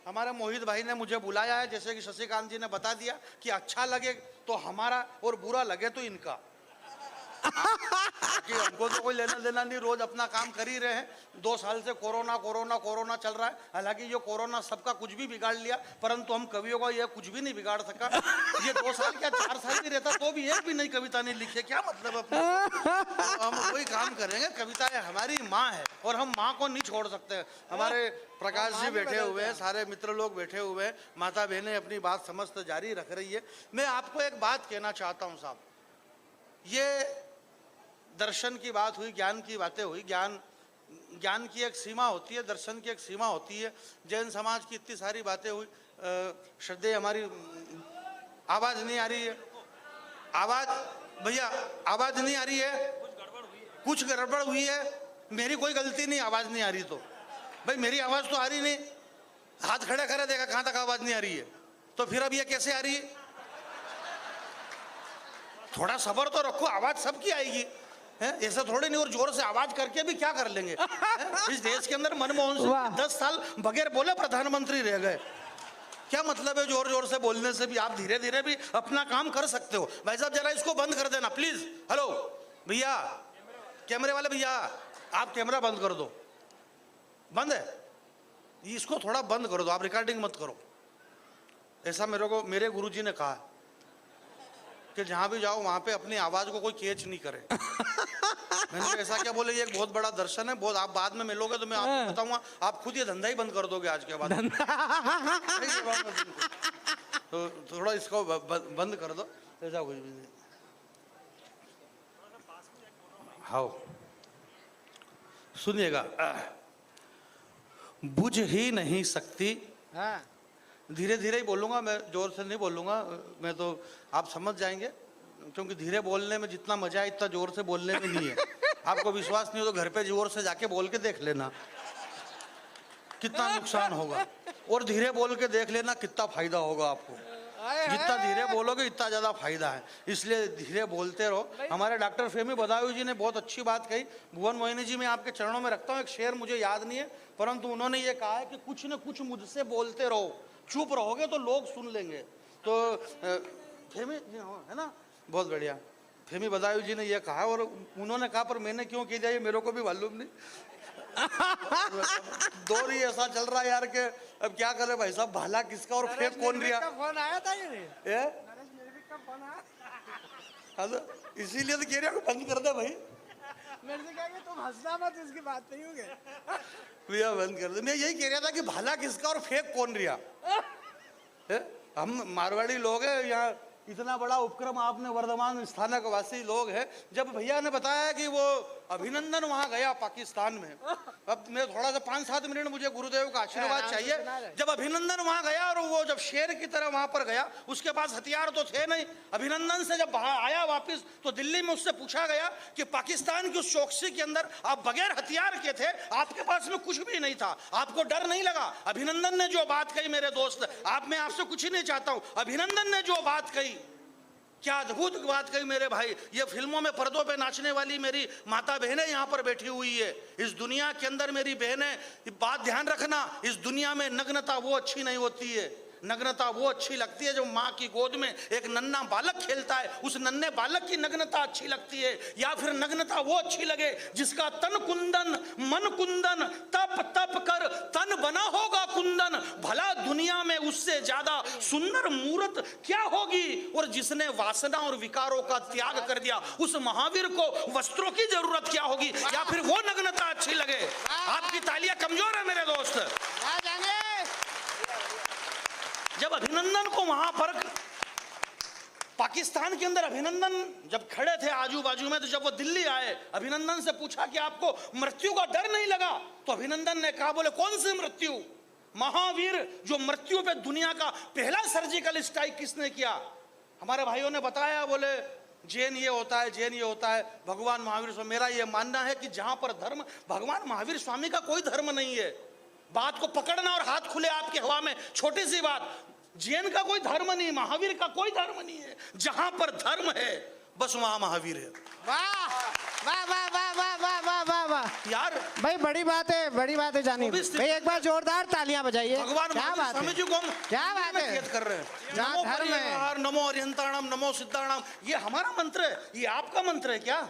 हमारे मोहित भाई ने मुझे बुलाया है, जैसे कि शशिकांत जी ने बता दिया कि अच्छा लगे तो हमारा और बुरा लगे तो इनका। कि हमको तो कोई लेना देना नहीं, रोज अपना काम कर ही रहे हैं। 2 साल से कोरोना कोरोना कोरोना चल रहा है। हालांकि ये कोरोना सबका कुछ भी बिगाड़ लिया, परंतु हम कवियों का ये कुछ भी नहीं बिगाड़ सका। ये 2 साल क्या 4 साल भी रहता तो भी एक भी नई कविता नहीं लिखी, क्या मतलब अपने। तो हम वही काम करेंगे। कविताएं हमारी माँ है और हम माँ को नहीं छोड़ सकते। हमारे प्रकाश जी बैठे हुए हैं, सारे मित्र लोग बैठे हुए हैं, माता बहनें अपनी बात समस्त जारी रख रही है। मैं आपको एक बात कहना चाहता हूँ साहब, ये दर्शन की बात हुई, ज्ञान की बातें हुई। ज्ञान की एक सीमा होती है, दर्शन की एक सीमा होती है। जैन समाज की इतनी सारी बातें हुई। श्रद्धेय हमारी आवाज नहीं आ रही है, आवाज भैया आवाज नहीं आ रही है, कुछ गड़बड़ हुई है। मेरी कोई गलती नहीं, आवाज नहीं आ रही तो भाई मेरी आवाज तो आ रही नहीं। हाथ खड़े करे देखा कहां तक आवाज नहीं आ रही है, तो फिर अब ये कैसे आ रही है। थोड़ा सब्र तो रखो, आवाज सबकी आएगी है, ऐसा थोड़ी नहीं। और जोर से आवाज करके भी क्या कर लेंगे। इस देश के अंदर मनमोहन सिंह 10 साल बगैर बोले प्रधानमंत्री रह गए। क्या मतलब है जोर जोर से बोलने से भी। आप धीरे धीरे भी अपना काम कर सकते हो। भाई साहब जरा इसको बंद कर देना प्लीज। हेलो भैया, कैमरे वाले भैया, आप कैमरा बंद कर दो। बंद है, इसको थोड़ा बंद कर दो, आप रिकॉर्डिंग मत करो। ऐसा मेरे गुरुजी ने कहा कि जहां भी जाओ वहां पे अपनी आवाज को कोई कैच नहीं करे। मैंने ऐसा क्या बोले, ये एक बहुत बड़ा दर्शन है। बहुत आप बाद में मिलोगे तो मैं आपको बताऊंगा, आप खुद ये धंधा ही बंद कर दोगे आज के बाद। तो थोड़ा इसको बंद कर दो, ऐसा कुछ भी नहीं। हाँ सुनिएगा, बुझ ही नहीं सकती। धीरे धीरे ही बोलूँगा मैं, जोर से नहीं बोलूँगा मैं, तो आप समझ जाएंगे। क्योंकि धीरे बोलने में जितना मजा है इतना जोर से बोलने में नहीं है। आपको विश्वास नहीं हो तो घर पे जोर से जाके बोल के देख लेना कितना नुकसान होगा, और धीरे बोल के देख लेना कितना फायदा होगा आपको। जितना धीरे बोलोगे इतना ज़्यादा फायदा है, इसलिए धीरे बोलते रहो। हमारे डॉक्टर फेमी बदायूं जी ने बहुत अच्छी बात कही। भुवन मोहिनी जी मैं आपके चरणों में रखता हूँ, एक शेर मुझे याद नहीं है, परंतु उन्होंने ये कहा है कि कुछ न कुछ मुझसे बोलते रहो, चुप रहोगे तो लोग सुन लेंगे। तो फेमी है ना, बहुत बढ़िया। फेमी बदायूं जी ने यह कहा, और उन्होंने कहा पर मैंने क्यों किया ये मेरे को भी मालूम नहीं। दौर ही ऐसा चल रहा है यार के अब क्या करे भाई साहब, भाला किसका और फेंक कौन रिया। फोन आया था ये नरेश निर्भीक का फोन आया, इसीलिए तो कह रहा हूँ बंद कर दे भाई। मेरे से कहा कि तुम हंसना मत, इसकी बात नहीं होगी भैया बंद कर दे। मैं यही कह रहा था कि भाला किसका और फेंक कौन रिया। हम मारवाड़ी लोग हैं, यहाँ इतना बड़ा उपक्रम आपने वर्धमान स्थानक वासी लोग हैं। जब भैया ने बताया कि वो अभिनंदन वहां गया पाकिस्तान में, अब मैं थोड़ा सा 5-7 मिनट मुझे गुरुदेव का आशीर्वाद चाहिए। जब अभिनंदन वहां गया और वो जब शेर की तरह वहां पर गया, उसके पास हथियार तो थे नहीं। अभिनंदन से जब आया वापिस तो दिल्ली में उससे पूछा गया कि पाकिस्तान की उस चौकसी के अंदर आप बगैर हथियार के थे, आपके पास में कुछ भी नहीं था, आपको डर नहीं लगा। अभिनंदन ने जो बात कही मेरे दोस्त, मैं आपसे कुछ ही नहीं चाहता हूं, अभिनंदन ने जो बात कही, क्या अद्भुत बात कही मेरे भाई। ये फिल्मों में पर्दों पे नाचने वाली मेरी माता बहनें यहाँ पर बैठी हुई है। इस दुनिया के अंदर मेरी बहनें, बात ध्यान रखना, इस दुनिया में नग्नता वो अच्छी नहीं होती है। नग्नता वो अच्छी लगती है जो माँ की गोद में एक नन्हा बालक खेलता है, उस नन्हे बालक की नग्नता अच्छी लगती है। या फिर नग्नता वो अच्छी लगे जिसका तन कुंदन मन कुंदन, तप तप कर तन बना होगा कुंदन, भला दुनिया में उससे ज्यादा सुंदर मूर्त क्या होगी। और जिसने वासना और विकारों का त्याग कर दिया, उस महावीर को वस्त्रों की जरूरत क्या होगी। या फिर वो नग्नता अच्छी लगे। आपकी तालियां कमजोर है मेरे दोस्त। जब अभिनंदन को वहां पर पाकिस्तान के अंदर अभिनंदन जब खड़े थे आजू बाजू में, तो जब वो दिल्ली आए, अभिनंदन से पूछा कि आपको मृत्यु का डर नहीं लगा, तो अभिनंदन ने कहा, बोले कौन सी मृत्यु। महावीर जो मृत्यु पे दुनिया का पहला सर्जिकल स्ट्राइक किसने किया। हमारे भाइयों ने बताया, बोले जैन ये होता है, जैन ये होता है, भगवान महावीर स्वामी। मेरा ये मानना है कि जहां पर धर्म, भगवान महावीर स्वामी का कोई धर्म नहीं है। बात को पकड़ना और हाथ खुले आपके हवा में, छोटी सी बात। जैन का कोई धर्म नहीं, महावीर का कोई धर्म नहीं है। जहां पर धर्म है बस वहां महावीर है। वाह। वाह वाह वाह वाह वाह वाह वाह वाह यार भाई बड़ी बात है जानी तो भी भाई एक बार जोरदार तालियां बजाइए भगवान क्या बात स्वामी है जी को हम क्या बात है? खेत कर रहे हैं। जहाँ नमो धर्म है। परिवार, नमो अरियंताणाम, नमो सिद्धाणाम, ये हमारा मंत्र है, ये आपका मंत्र है क्या?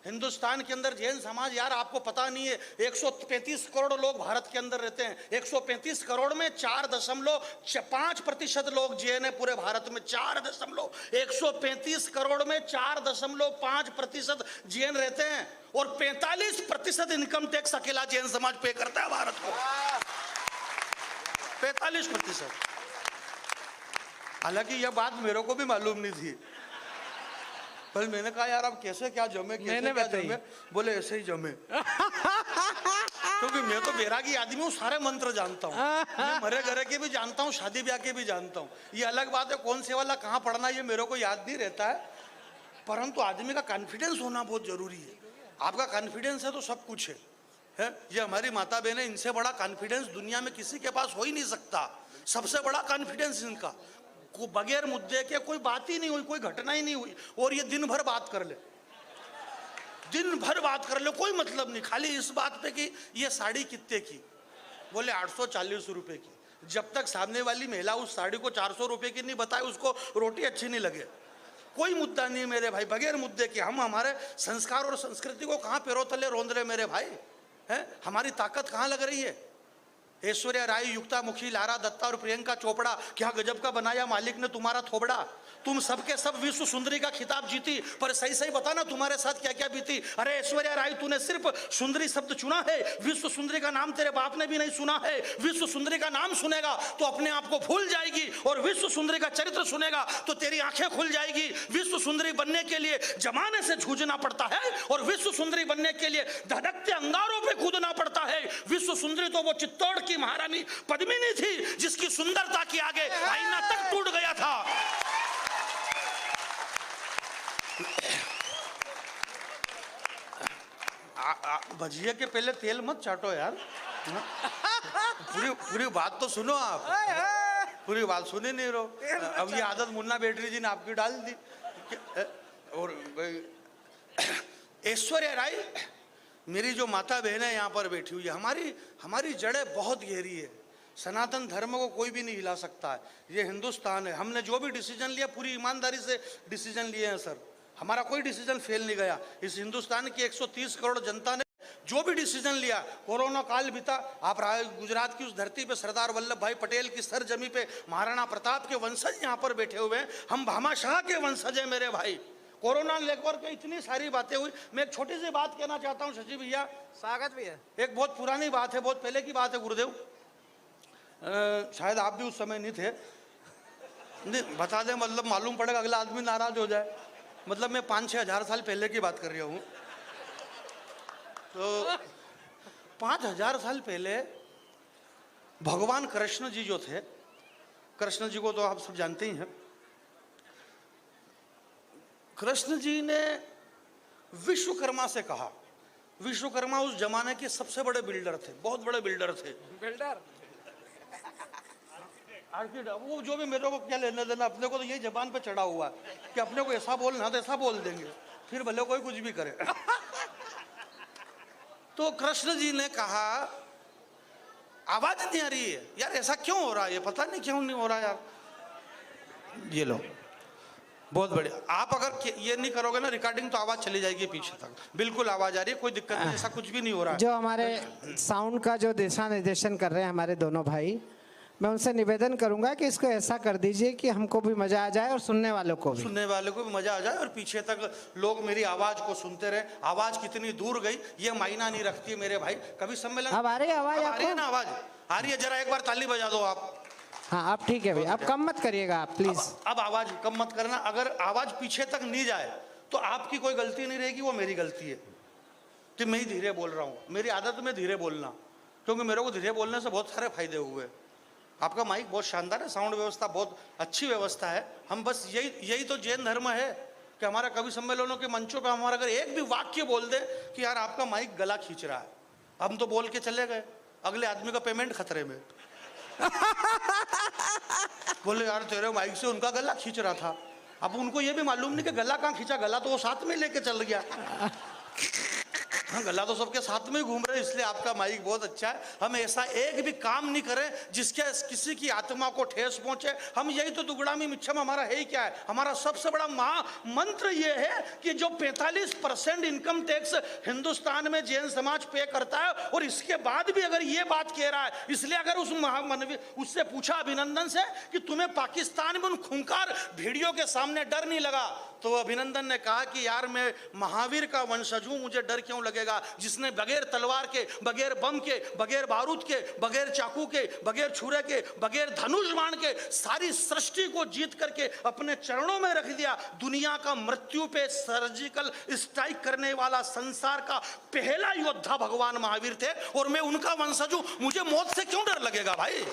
हिंदुस्तान के अंदर जैन समाज, यार आपको पता नहीं है 135 करोड़ लोग भारत के अंदर रहते हैं। 135 करोड़ में 4.5% लोग जैन है पूरे भारत में। 135 करोड़ में 4.5% जैन रहते हैं और 45% इनकम टैक्स अकेला जैन समाज पे करता है भारत को। 45%। हालांकि यह बात मेरे को भी मालूम नहीं थी, पर मैंने कहा यार अब कैसे क्या जमे, कैसे क्या जमे? बोले ऐसे ही जमे। क्योंकि मैं तो बैरागी आदमी हूँ, सारे मंत्र जानता हूँ, मैं मरे गरे के भी जानता हूँ, शादी ब्याह के भी जानता हूँ। ये अलग बात है कौन से वाला कहाँ पढ़ना ये मेरे को याद नहीं रहता है, परंतु आदमी का कॉन्फिडेंस होना बहुत जरूरी है। आपका कॉन्फिडेंस है तो सब कुछ है। ये हमारी माता बहन है, इनसे बड़ा कॉन्फिडेंस दुनिया में किसी के पास हो ही नहीं सकता। सबसे बड़ा कॉन्फिडेंस इनका, को बगैर मुद्दे के कोई बात ही नहीं हुई, कोई घटना ही नहीं हुई, और ये दिन भर बात कर ले, दिन भर बात कर ले, कोई मतलब नहीं, खाली इस बात पे कि ये साड़ी कितने की, बोले 840 रुपए की। जब तक सामने वाली महिला उस साड़ी को 400 रुपए की नहीं बताए, उसको रोटी अच्छी नहीं लगे। कोई मुद्दा नहीं मेरे भाई, बगैर मुद्दे के हम हमारे संस्कार और संस्कृति को कहाँ पैरों तले रोंद रहे मेरे भाई हैं? हमारी ताकत कहाँ लग रही है? ऐश्वर्या राय, युक्ता मुखी, लारा दत्ता और प्रियंका चोपड़ा, क्या गजब का बनाया मालिक ने तुम्हारा थोबड़ा। तुम सबके सब विश्व सुंदरी का खिताब जीती, पर सही सही बताना तुम्हारे साथ क्या क्या बीती। अरे ऐश्वर्या राय, तूने सिर्फ सुंदरी शब्द चुना है, विश्व सुंदरी का नाम तेरे बाप ने भी नहीं सुना है। विश्व सुंदरी का नाम सुनेगा तो अपने आप को भूल जाएगी, और विश्व सुंदरी का चरित्र सुनेगा तो तेरी आंखें खुल जाएगी। विश्व सुंदरी बनने के लिए जमाने से जूझना पड़ता है, और विश्व सुंदरी बनने के लिए धड़कते अंगारों पे कूदना पड़ता है। विश्व सुंदरी तो वो चित्तौड़ की महारानी पद्मिनी थी, जिसकी सुंदरता के आगे आईना तक टूट गया था। भजिया के पहले तेल मत चाटो यार, पूरी बात तो सुनो आप, पूरी बात सुने नहीं रहो। अब ये आदत मुन्ना बैटरी जी ने आपकी डाल दी। और ऐश्वर्या राय मेरी जो माता बहन है यहाँ पर बैठी हुई है, हमारी जड़ें बहुत गहरी है। सनातन धर्म को कोई भी नहीं हिला सकता है। ये हिंदुस्तान है, हमने जो भी डिसीजन लिया पूरी ईमानदारी से डिसीजन लिए हैं सर, हमारा कोई डिसीजन फेल नहीं गया। इस हिंदुस्तान की 130 करोड़ जनता ने जो भी डिसीजन लिया, कोरोना काल बीता, आप गुजरात की उस धरती पे सरदार वल्लभ भाई पटेल की सरजमी पे महाराणा प्रताप के वंशज यहाँ पर बैठे हुए हैं, हम भामाशाह के वंशज हैं मेरे भाई। कोरोना लेकर के इतनी सारी बातें हुई। मैं एक छोटी सी बात कहना चाहता हूँ शशि भैया, स्वागत भैया। एक बहुत पुरानी बात है, बहुत पहले की बात है गुरुदेव, शायद आप भी उस समय नहीं थे, नहीं बता दें, मतलब मालूम पड़ेगा अगला आदमी नाराज हो जाए। मतलब मैं 5-6 हज़ार साल पहले की बात कर रहा हूँ। तो 5,000 साल पहले भगवान कृष्ण जी जो थे, कृष्ण जी को तो आप सब जानते ही हैं, कृष्ण जी ने विश्वकर्मा से कहा, विश्वकर्मा उस जमाने के सबसे बड़े बिल्डर थे, बहुत बड़े बिल्डर थे। बिल्डर वो जो भी, मेरे को क्या लेना देना, अपने को तो यही जबान पे चढ़ा हुआ है कि अपने को ऐसा बोलना तो ऐसा बोल देंगे, फिर भले कोई कुछ भी करे। तो कृष्ण जी ने कहा आवाज नहीं आ रही है यार, ऐसा क्यों हो रहा है, ये पता नहीं क्यों नहीं हो रहा यार। ये लो, बहुत बढ़िया। आप अगर ये नहीं करोगे ना रिकॉर्डिंग, तो आवाज चली जाएगी पीछे तक, बिल्कुल आवाज आ रही है, कोई दिक्कत नहीं, ऐसा कुछ भी नहीं हो रहा है। जो हमारे साउंड का जो दिशा निर्देशन कर रहे हैं हमारे दोनों भाई, मैं उनसे निवेदन करूंगा कि इसको ऐसा कर दीजिए कि हमको भी मजा आ जाए और सुनने वालों को भी मजा आ जाए, और पीछे तक लोग मेरी आवाज को सुनते रहे। आवाज कितनी दूर गई ये मायना नहीं रखती है मेरे भाई। कभी सम्मेलन अब आ रही है आवाज, आ रही है ना, आवाज आ रही है, जरा एक बार ताली बजा दो आप। हाँ अब ठीक है भाई, अब कम मत करिएगा आप प्लीज। अब आवाज कम मत करना, अगर आवाज पीछे तक नहीं जाए तो आपकी कोई गलती नहीं रहेगी, वो मेरी गलती है कि मैं ही धीरे बोल रहा हूँ। मेरी आदत में धीरे बोलना, क्योंकि मेरे को धीरे बोलने से बहुत सारे फायदे हुए। आपका माइक बहुत शानदार है, साउंड व्यवस्था बहुत अच्छी व्यवस्था है। हम बस यही तो जैन धर्म है कि हमारा कवि सम्मेलनों के मंचों पे हमारा अगर एक भी वाक्य बोल दे कि यार आपका माइक गला खींच रहा है, हम तो बोल के चले गए, अगले आदमी का पेमेंट खतरे में। बोले यार तेरे माइक से उनका गला खींच रहा था। अब उनको ये भी मालूम नहीं कि गला कहाँ खींचा, गला तो वो साथ में लेके चल गया। हाँ, गला तो सबके साथ में ही घूम रहे हैं, इसलिए आपका माइक बहुत अच्छा है। हम ऐसा एक भी काम नहीं करें जिसके किसी की आत्मा को ठेस पहुंचे। हम यही तो दुगड़ामी मिच्छम हमारा है ही क्या है? हमारा सबसे बड़ा मंत्र ये है कि जो 45% इनकम टैक्स हिंदुस्तान में जैन समाज पे करता है, और इसके बाद भी अगर ये बात कह रहा है, इसलिए अगर उस महामानवी उससे पूछा अभिनंदन से कि तुम्हें पाकिस्तान में उन खूंखार भेड़ियों के सामने डर नहीं लगा, तो अभिनंदन ने कहा कि यार मैं महावीर का वंशज हूं, मुझे डर क्यों लगेगा, जिसने बगैर तलवार के, बगैर बम के, बगैर बारूद के, बगैर चाकू के, बगैर छुरे के, बगैर धनुष बाण के सारी सृष्टि को जीत करके अपने चरणों में रख दिया। दुनिया का मृत्यु पे सर्जिकल स्ट्राइक करने वाला संसार का पहला योद्धा भगवान महावीर थे, और मैं उनका वंशज हूं, मुझे मौत से क्यों डर लगेगा भाई?